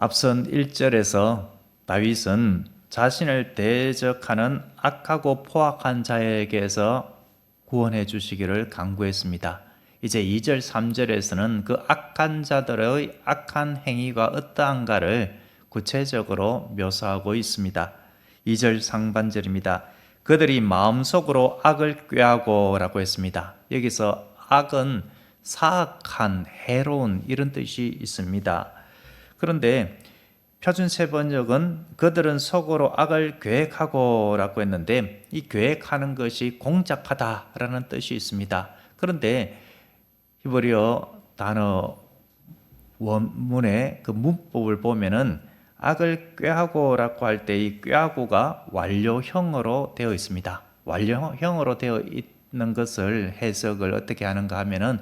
앞선 1절에서 다윗은 자신을 대적하는 악하고 포악한 자에게서 구원해 주시기를 간구했습니다. 이제 2절, 3절에서는 그 악한 자들의 악한 행위가 어떠한가를 구체적으로 묘사하고 있습니다. 2절 상반절입니다. 그들이 마음속으로 악을 꾀하고 라고 했습니다. 여기서 악은 사악한, 해로운 이런 뜻이 있습니다. 그런데 표준세 번역은 그들은 속으로 악을 계획하고 라고 했는데 이 계획하는 것이 공작하다라는 뜻이 있습니다. 그런데 히브리어 단어 원문의 그 문법을 보면은 악을 꾀하고라고 할 때 이 꾀하고가 완료형으로 되어 있습니다. 완료형으로 되어 있는 것을 해석을 어떻게 하는가 하면은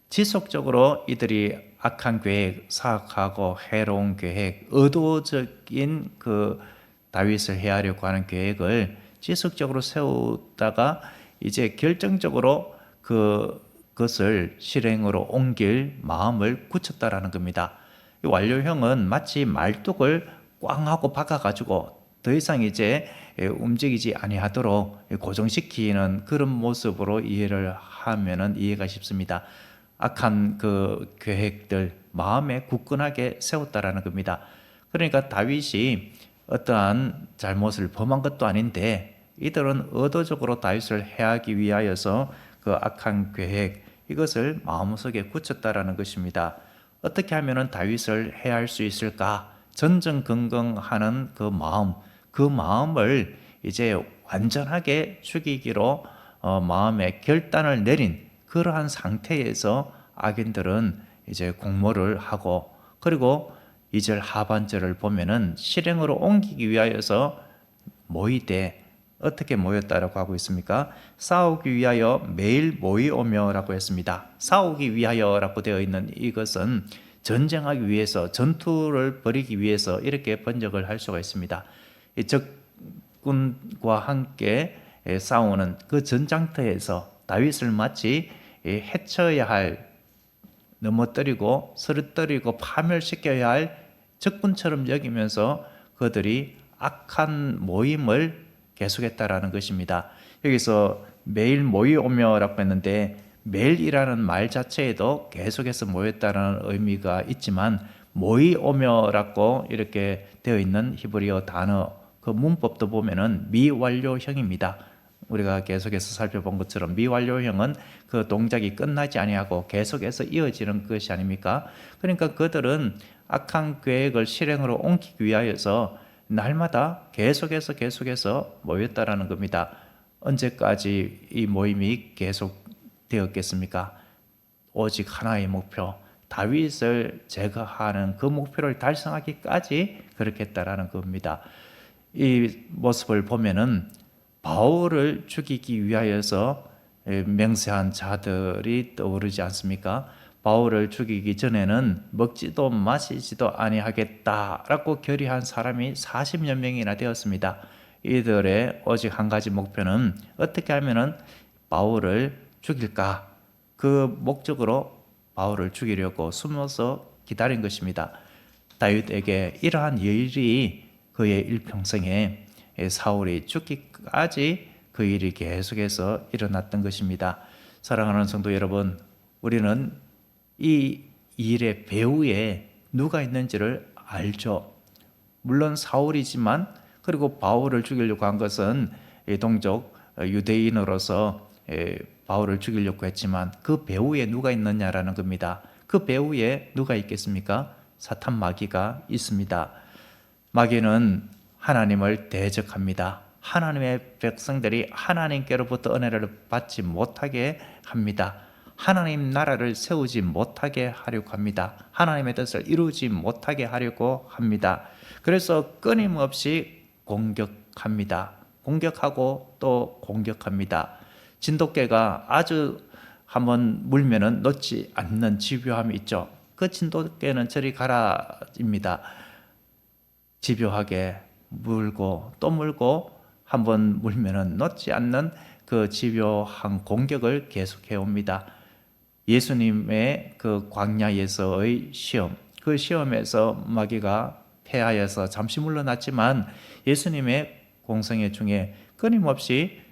지속적으로 이들이 악한 계획, 사악하고 해로운 계획, 의도적인 그 다윗을 해하려고 하는 계획을 지속적으로 세우다가 이제 결정적으로 그것을 실행으로 옮길 마음을 굳혔다라는 겁니다. 이 완료형은 마치 말뚝을 꽝 하고 박아가지고 더 이상 이제 움직이지 아니하도록 고정시키는 그런 모습으로 이해를 하면은 이해가 쉽습니다. 악한 그 계획들 마음에 굳건하게 세웠다라는 겁니다. 그러니까 다윗이 어떠한 잘못을 범한 것도 아닌데 이들은 의도적으로 다윗을 해하기 위하여서 그 악한 계획 이것을 마음속에 굳혔다라는 것입니다. 어떻게 하면은 다윗을 해할 수 있을까? 전전긍긍하는 그 마음을 이제 완전하게 죽이기로 마음의 결단을 내린 그러한 상태에서 악인들은 이제 공모를 하고 그리고 2절 하반절을 보면은 실행으로 옮기기 위하여서 모이되 어떻게 모였다라고 하고 있습니까? 싸우기 위하여 매일 모이오며라고 했습니다. 싸우기 위하여라고 되어 있는 이것은 전쟁하기 위해서 전투를 벌이기 위해서 이렇게 번역을 할 수가 있습니다. 적군과 함께 싸우는 그 전장터에서 다윗을 마치 해쳐야 할, 넘어뜨리고 쓰러뜨리고 파멸시켜야 할 적군처럼 여기면서 그들이 악한 모임을 계속했다라는 것입니다. 여기서 매일 모이오며라고 했는데 매일이라는 말 자체에도 계속해서 모였다는 의미가 있지만 모이오며라고 이렇게 되어 있는 히브리어 단어 그 문법도 보면은 미완료형입니다. 우리가 계속해서 살펴본 것처럼 미완료형은 그 동작이 끝나지 아니하고 계속해서 이어지는 것이 아닙니까? 그러니까 그들은 악한 계획을 실행으로 옮기기 위하여서 날마다 계속해서 모였다라는 겁니다. 언제까지 이 모임이 계속되었겠습니까? 오직 하나의 목표, 다윗을 제거하는 그 목표를 달성하기까지 그렇게 했다라는 겁니다. 이 모습을 보면은 바울을 죽이기 위하여서 맹세한 자들이 떠오르지 않습니까? 바울을 죽이기 전에는 먹지도 마시지도 아니하겠다라고 결의한 사람이 40여 명이나 되었습니다. 이들의 오직 한 가지 목표는 어떻게 하면은 바울을 죽일까? 그 목적으로 바울을 죽이려고 숨어서 기다린 것입니다. 다윗에게 이러한 일이 그의 일평생에 사울이 죽기까지 그 일이 계속해서 일어났던 것입니다. 사랑하는 성도 여러분, 우리는 이 일의 배후에 누가 있는지를 알죠. 물론 사울이지만 그리고 바울을 죽이려고 한 것은 동족 유대인으로서 바울을 죽이려고 했지만 그 배후에 누가 있느냐라는 겁니다. 그 배후에 누가 있겠습니까? 사탄 마귀가 있습니다. 마귀는 하나님을 대적합니다. 하나님의 백성들이 하나님께로부터 은혜를 받지 못하게 합니다. 하나님 나라를 세우지 못하게 하려고 합니다. 하나님의 뜻을 이루지 못하게 하려고 합니다. 그래서 끊임없이 공격합니다. 공격하고 또 공격합니다. 진돗개가 아주 한번 물면은 놓지 않는 집요함이 있죠. 그 진돗개는 저리 가라입니다. 집요하게 물고 또 물고 한번 물면은 놓지 않는 그 집요한 공격을 계속해 옵니다. 예수님의 그 광야에서의 시험, 그 시험에서 마귀가 패하여서 잠시 물러났지만 예수님의 공생애 중에 끊임없이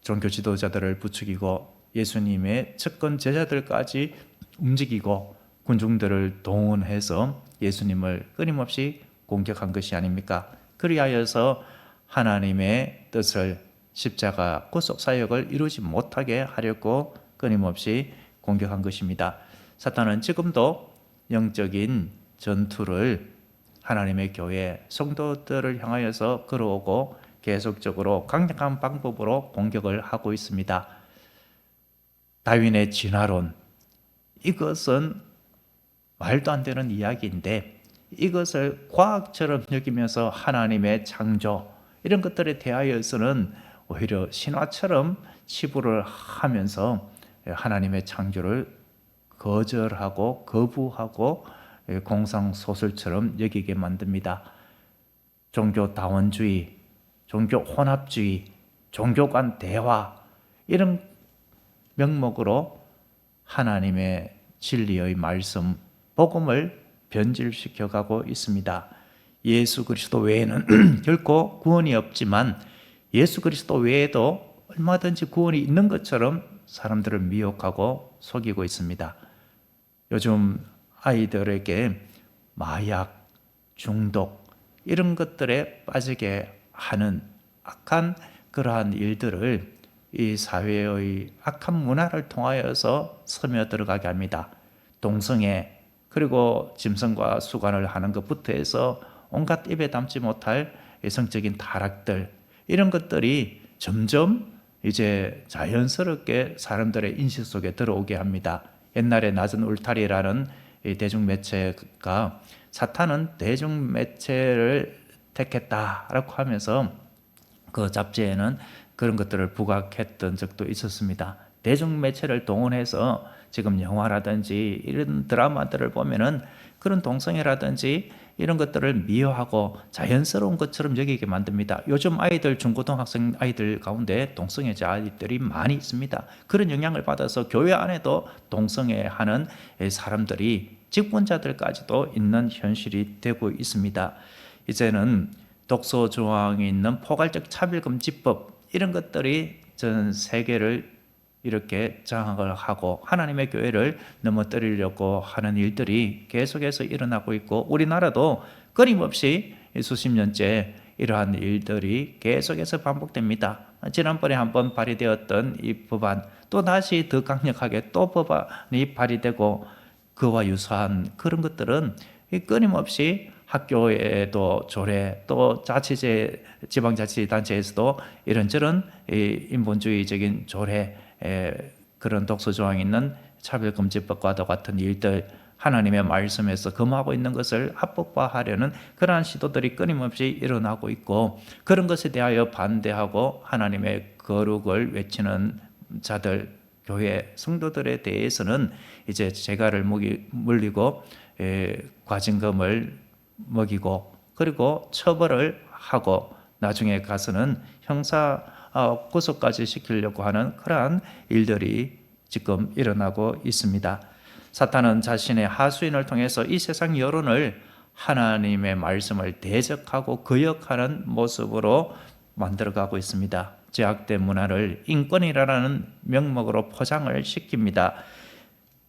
종교 지도자들을 부추기고 예수님의 측근 제자들까지 움직이고 군중들을 동원해서 예수님을 끊임없이 공격한 것이 아닙니까? 그리하여서 하나님의 뜻을 십자가 구속 사역을 이루지 못하게 하려고 끊임없이 공격한 것입니다. 사탄은 지금도 영적인 전투를 하나님의 교회 성도들을 향하여서 걸어오고 계속적으로 강력한 방법으로 공격을 하고 있습니다. 다윈의 진화론, 이것은 말도 안 되는 이야기인데 이것을 과학처럼 여기면서 하나님의 창조 이런 것들에 대하여서는 오히려 신화처럼 치부를 하면서 하나님의 창조를 거절하고 거부하고 공상소설처럼 여기게 만듭니다. 종교 다원주의, 종교 혼합주의, 종교 간 대화 이런 명목으로 하나님의 진리의 말씀, 복음을 변질시켜가고 있습니다. 예수 그리스도 외에는 결코 구원이 없지만 예수 그리스도 외에도 얼마든지 구원이 있는 것처럼 사람들을 미혹하고 속이고 있습니다. 요즘 아이들에게 마약, 중독 이런 것들에 빠지게 하는 악한 그러한 일들을 이 사회의 악한 문화를 통하여서 스며들어가게 합니다. 동성애 그리고 짐승과 수관을 하는 것부터 해서 온갖 입에 담지 못할 성적인 타락들 이런 것들이 점점 이제 자연스럽게 사람들의 인식 속에 들어오게 합니다. 옛날에 낮은 울타리라는 대중매체가 사탄은 대중매체를 택했다라고 하면서 그 잡지에는 그런 것들을 부각했던 적도 있었습니다. 대중매체를 동원해서 지금 영화라든지 이런 드라마들을 보면은 그런 동성애라든지 이런 것들을 미워하고 자연스러운 것처럼 여기게 만듭니다. 요즘 아이들, 중고등학생 아이들 가운데 동성애자 아이들이 많이 있습니다. 그런 영향을 받아서 교회 안에도 동성애하는 사람들이 직분자들까지도 있는 현실이 되고 있습니다. 이제는 독소 조항이 있는 포괄적 차별금지법 이런 것들이 전 세계를 이렇게 장악을 하고 하나님의 교회를 넘어뜨리려고 하는 일들이 계속해서 일어나고 있고 우리나라도 끊임없이 수십 년째 이러한 일들이 계속해서 반복됩니다. 지난번에 한번 발의되었던 이 법안 또 다시 더 강력하게 또 법안이 발의되고 그와 유사한 그런 것들은 끊임없이 학교에도 조례 또 자치제 지방자치단체에서도 이런저런 인본주의적인 조례 그런 독소 조항이 있는 차별금지법과도 같은 일들 하나님의 말씀에서 금하고 있는 것을 합법화하려는 그러한 시도들이 끊임없이 일어나고 있고 그런 것에 대하여 반대하고 하나님의 거룩을 외치는 자들 교회 성도들에 대해서는 이제 재갈을 물리고 과징금을 먹이고 그리고 처벌을 하고 나중에 가서는 형사 구속까지 시키려고 하는 그러한 일들이 지금 일어나고 있습니다. 사탄은 자신의 하수인을 통해서 이 세상 여론을 하나님의 말씀을 대적하고 거역하는 모습으로 만들어가고 있습니다. 제약된 문화를 인권이라는 명목으로 포장을 시킵니다.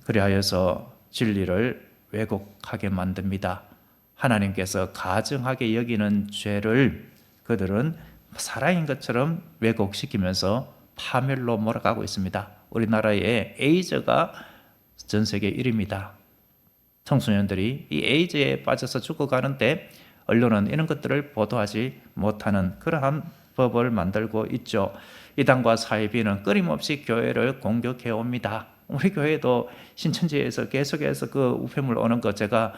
그리하여서 진리를 왜곡하게 만듭니다. 하나님께서 가증하게 여기는 죄를 그들은 살아있는 것처럼 왜곡시키면서 파멸로 몰아가고 있습니다. 우리나라에 에이즈가 전 세계 1위입니다. 청소년들이 이 에이즈에 빠져서 죽어가는데 언론은 이런 것들을 보도하지 못하는 그러한 법을 만들고 있죠. 이단과 사이비는 끊임없이 교회를 공격해 옵니다. 우리 교회도 신천지에서 계속해서 그 우편물 오는 거 제가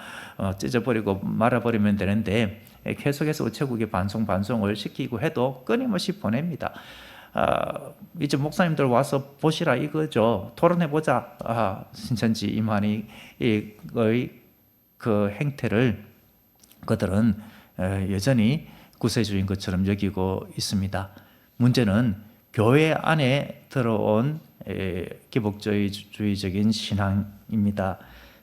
찢어버리고 말아버리면 되는데 계속해서 우체국에 반송을 시키고 해도 끊임없이 보냅니다. 이제 목사님들 와서 보시라 이거죠. 토론해보자. 신천지 이만희의 그 행태를 그들은 여전히 구세주인 것처럼 여기고 있습니다. 문제는 교회 안에 들어온 기복주의적인 신앙입니다.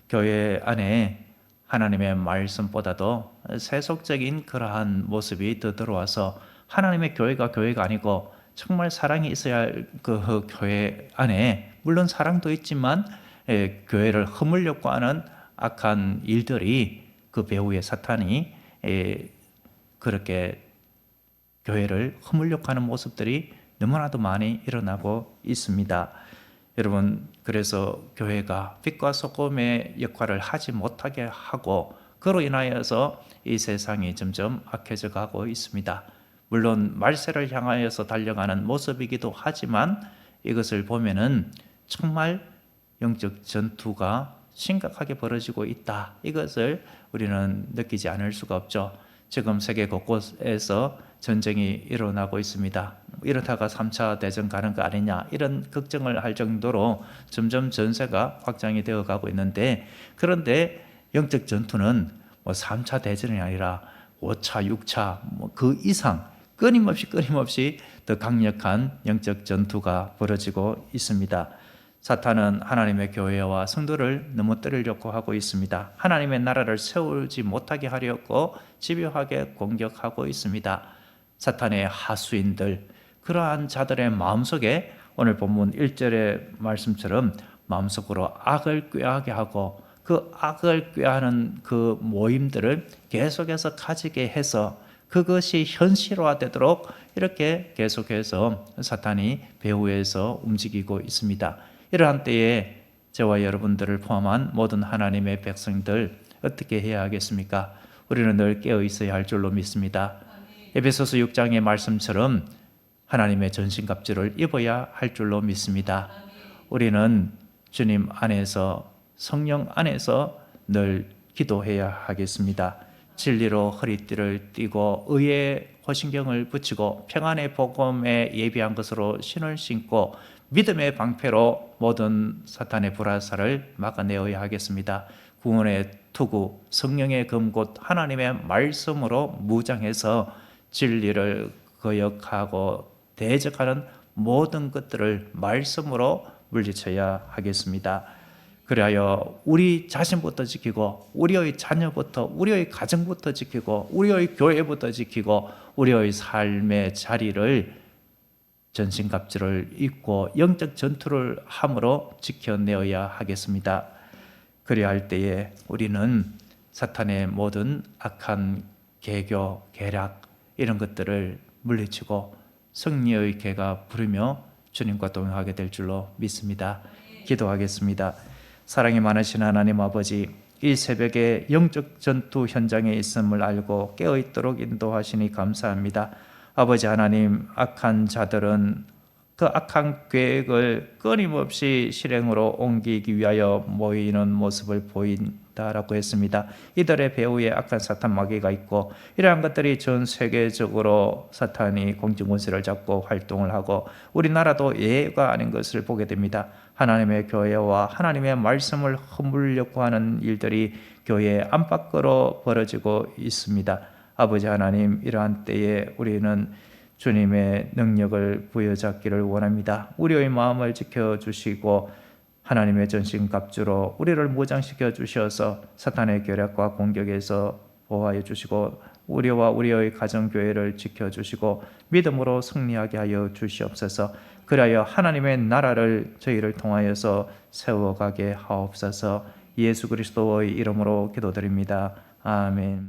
교회 안에 하나님의 말씀보다도 세속적인 그러한 모습이 더 들어와서 하나님의 교회가 아니고 정말 사랑이 있어야 할 그 교회 안에 물론 사랑도 있지만 교회를 허물려고 하는 악한 일들이 그 배후의 사탄이 그렇게 교회를 허물려고 하는 모습들이 너무나도 많이 일어나고 있습니다. 여러분, 그래서 교회가 빛과 소금의 역할을 하지 못하게 하고 그로 인하여서 이 세상이 점점 악해져 가고 있습니다. 물론 말세를 향하여서 달려가는 모습이기도 하지만 이것을 보면은 정말 영적 전투가 심각하게 벌어지고 있다. 이것을 우리는 느끼지 않을 수가 없죠. 지금 세계 곳곳에서 전쟁이 일어나고 있습니다. 이러다가 3차 대전 가는 거 아니냐 이런 걱정을 할 정도로 점점 전세가 확장이 되어 가고 있는데, 그런데 영적 전투는 뭐 3차 대전이 아니라 5차, 6차 그 이상 끊임없이 더 강력한 영적 전투가 벌어지고 있습니다. 사탄은 하나님의 교회와 성도를 넘어뜨리려고 하고 있습니다. 하나님의 나라를 세우지 못하게 하려고 집요하게 공격하고 있습니다. 사탄의 하수인들, 그러한 자들의 마음속에 오늘 본문 1절의 말씀처럼 마음속으로 악을 꾀하게 하고 그 악을 꾀하는 그 모임들을 계속해서 가지게 해서 그것이 현실화되도록 이렇게 계속해서 사탄이 배후에서 움직이고 있습니다. 이러한 때에 저와 여러분들을 포함한 모든 하나님의 백성들 어떻게 해야 하겠습니까? 우리는 늘 깨어 있어야 할 줄로 믿습니다. 에베소서 6장의 말씀처럼 하나님의 전신갑주를 입어야 할 줄로 믿습니다. 우리는 주님 안에서, 성령 안에서 늘 기도해야 하겠습니다. 진리로 허리띠를 띠고 의의 호신경을 붙이고 평안의 복음에 예비한 것으로 신을 신고 믿음의 방패로 모든 사탄의 불화살을 막아내어야 하겠습니다. 구원의 투구, 성령의 검곧 하나님의 말씀으로 무장해서 진리를 거역하고 대적하는 모든 것들을 말씀으로 물리쳐야 하겠습니다. 그리하여 우리 자신부터 지키고 우리의 자녀부터, 우리의 가정부터 지키고 우리의 교회부터 지키고 우리의 삶의 자리를 전신갑주를 입고 영적 전투를 함으로 지켜내어야 하겠습니다. 그리할 때에 우리는 사탄의 모든 악한 계교, 계략 이런 것들을 물리치고 승리의 개가 부르며 주님과 동행하게 될 줄로 믿습니다. 기도하겠습니다. 사랑이 많으신 하나님 아버지, 이 새벽에 영적 전투 현장에 있음을 알고 깨어있도록 인도하시니 감사합니다. 아버지 하나님, 악한 자들은 그 악한 계획을 끊임없이 실행으로 옮기기 위하여 모이는 모습을 보인다라고 했습니다. 이들의 배후에 악한 사탄 마귀가 있고 이러한 것들이 전 세계적으로 사탄이 공중권세를 잡고 활동을 하고 우리나라도 예외가 아닌 것을 보게 됩니다. 하나님의 교회와 하나님의 말씀을 허물려고 하는 일들이 교회 안팎으로 벌어지고 있습니다. 아버지 하나님, 이러한 때에 우리는 주님의 능력을 부여잡기를 원합니다. 우리의 마음을 지켜주시고 하나님의 전신갑주로 우리를 무장시켜 주셔서 사탄의 계략과 공격에서 보호하여 주시고 우리와 우리의 가정교회를 지켜주시고 믿음으로 승리하게 하여 주시옵소서. 그리하여 하나님의 나라를 저희를 통하여서 세워가게 하옵소서. 예수 그리스도의 이름으로 기도드립니다. 아멘.